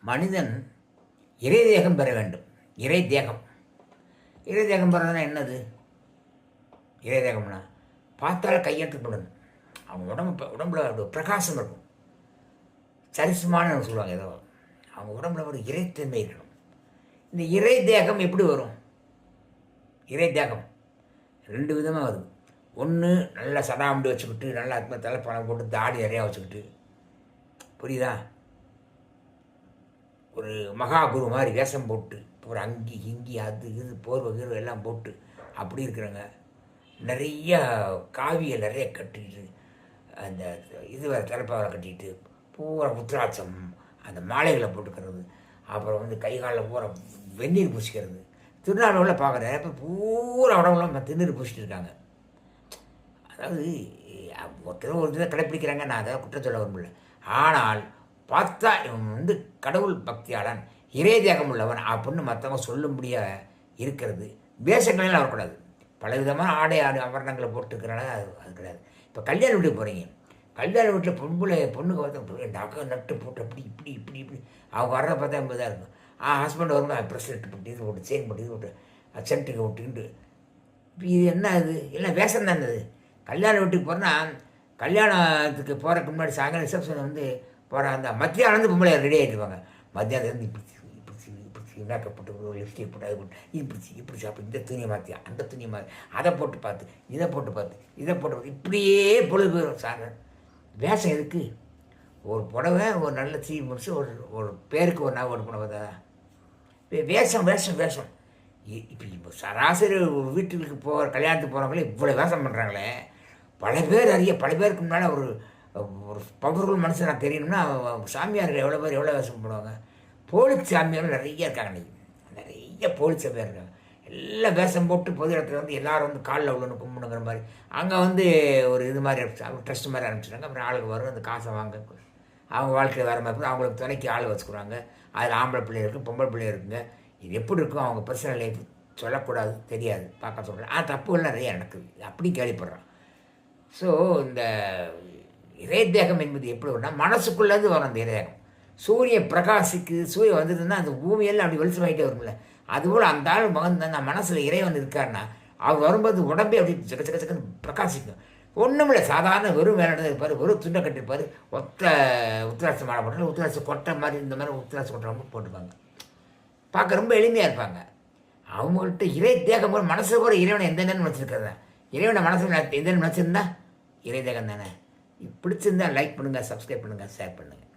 மனிதன் இறை தேகம் பெற வேண்டும். இறை தேகம் இறை தேகம் பெறதுனா என்னது? இறை தேகம்னா பார்த்தால கையெழுத்துப்படணும். அவங்க உடம்புல ஒரு பிரகாசம் இருக்கும். சரிசமான சொல்லுவாங்க. ஏதோ அவங்க உடம்புல ஒரு இறைத்தன்மை இருக்கணும். இந்த இறை தேகம் எப்படி வரும்? இறை தேகம் 2 விதமாக வருது. ஒன்று நல்லா சடாமுடி வச்சுக்கிட்டு, நல்லா தலைப்பணம் போட்டு தாடி நிறையா வச்சுக்கிட்டு, புரியுதா? ஒரு மகாகுரு மாதிரி வேஷம் போட்டு, ஒரு அங்கி இங்கி அது இது போர்வை கீர்வை எல்லாம் போட்டு அப்படி இருக்கிறாங்க. நிறைய காவியை நிறைய கட்டிட்டு, அந்த இது தலைப்பாவை கட்டிட்டு, பூரா உத்ராட்சம் அந்த மாலைகளை போட்டுக்கிறது, அப்புறம் வந்து கை காலில் பூரா வெந்நீர் பூசிக்கிறது. திருநாளூரில் பார்க்குறேன், இப்போ பூரா உடம்புலாம் திருநீர் பூசிட்டு இருக்காங்க. அதாவது ஒருத்தர் ஒரு இதை கடைப்பிடிக்கிறாங்க, நான் அதை குற்றம் சொல்ல விரும்பல. ஆனால் பார்த்தா இவன் வந்து கடவுள் பக்தியாளன், இறை தேகம் உள்ளவன் அப்படின்னு மற்றவங்க சொல்லும்படியாக இருக்கிறது. வேஷங்களெல்லாம் வரக்கூடாது. பலவிதமான ஆடை ஆபரணங்களை போட்டுருக்கிறனால அது கிடையாது. இப்போ கல்யாண வீட்டுக்கு போகிறீங்க, கல்யாண வீட்டில் பொண்ணுக்கு பார்த்தா நகை நட்டு போட்டு அப்படி இப்படி இப்படி இப்படி அவங்க வர்றத பார்த்தா தான் இருக்கும். ஹஸ்பண்ட் வரும்போது ப்ரெஸ்லெட் போட்டு இது போட்டு செயின் போட்டு இது போட்டு சென்ட்டுக்கு விட்டுக்கிட்டு இப்போ இது என்ன அது? எல்லாம் வேஷம் தானே அது. கல்யாண வீட்டுக்கு போகிறேன்னா, கல்யாணத்துக்கு போகிறதுக்கு முன்னாடி சாயங்காலம் ரிசப்ஷன் வந்து போகிற அந்த மத்தியானம் வந்து பொம்பளை ரெடி ஆகிட்டுருப்பாங்க. மத்தியானத்துலேருந்து இப்படி இப்படி மேக்கப் போட்டு லிப்ஸ்டிக் போட்டு அது போட்டு இப்படி சாப்பிட்டு இந்த துணியை மாற்றி அந்த துணியை மாற்றி அதை போட்டு பார்த்து இதை போட்டு இப்படியே பொழுது போயிடும். சார் வேஷம் எதுக்கு? ஒரு புடவை ஒரு நல்ல தீ முடிச்சு ஒரு பேருக்கு ஒரு நாள் ஒரு புடவை தான் வேஷம் வேஷம் வேஷம். இப்போ சராசரி ஒரு வீட்டுக்கு போகிற கல்யாணத்துக்கு போகிறவங்களே இவ்வளோ வேஷம் பண்ணுறாங்களே. பல பேருக்கு முன்னால் ஒரு பவர்ஃபுல் மனுஷன் நான் தெரியணும்னா சாமியார்கள் எவ்வளோ வேஷம் பண்ணுவாங்க. போலீஸ் சாமியார்கள் நிறைய இருக்காங்க. நிறைய போலீஸ் சாமியார் இருக்காங்க. எல்லாம் வேஷம் போட்டு பொது இடத்துல வந்து எல்லோரும் வந்து காலில் உள்ளன்னு கும்பிடுங்கிற மாதிரி அங்கே வந்து ஒரு இது மாதிரி ட்ரஸ்ட் மாதிரி ஆரம்பிச்சிட்டாங்க. அப்புறம் ஆளுக்கு வரும், அந்த காசை வாங்க, அவங்க வாழ்க்கையில் வேறு மாதிரி அவங்களுக்கு துணைக்கு ஆள் வச்சுக்கிறாங்க. அதில் ஆம்பளை பிள்ளை இருக்குது, பொம்பளை பிள்ளை இருக்குங்க. இது எப்படி இருக்கும்? அவங்க பர்சனல் லைஃப் சொல்லக்கூடாது, தெரியாது, பார்க்க சொல்கிறேன். தப்புகள் நிறைய நடக்குது, அப்படி கேள்விப்படுறான். ஸோ இந்த இறை தேகம் என்பது எப்படி வரும்னா, மனசுக்குள்ளேருந்து வரும் அந்த இறை தேகம். சூரியன் பிரகாசிக்குது, சூரியன் வந்ததுன்னா அந்த பூமியெல்லாம் அப்படி வெளிச்சமாகிட்டே வரும்ல. அதுபோல் அந்த ஆள் மகன் நான் மனசில் இறைவன் இருக்காருன்னா அவர் வரும்போது உடம்பே அப்படி சக்கன்னு பிரகாசிக்கும். ஒன்றும் இல்லை, சாதாரண வெறும் வேலை இருப்பார், வெறும் துண்டை கட்டிருப்பார், உத்திராட்சம் மாலை போட்டால் உத்திராட்சம் கொட்டை மாதிரி இந்த மாதிரி உத்திராட்சம் கொட்டை ரொம்ப போட்டுப்பாங்க. பார்க்க ரொம்ப எளிமையாக இருப்பாங்க. அவங்கள்ட்ட இறை தேகம் போது மனசு கூட இறைவனை எந்த நேரம் நினச்சிருக்கிறதா? இறைவனை மனசில் எந்த நினச்சிருந்தா இறை தேகம் தானே. பிடிச்சிருந்தா லைக் பண்ணுங்கள், சப்ஸ்கிரைப் பண்ணுங்கள், ஷேர் பண்ணுங்கள்.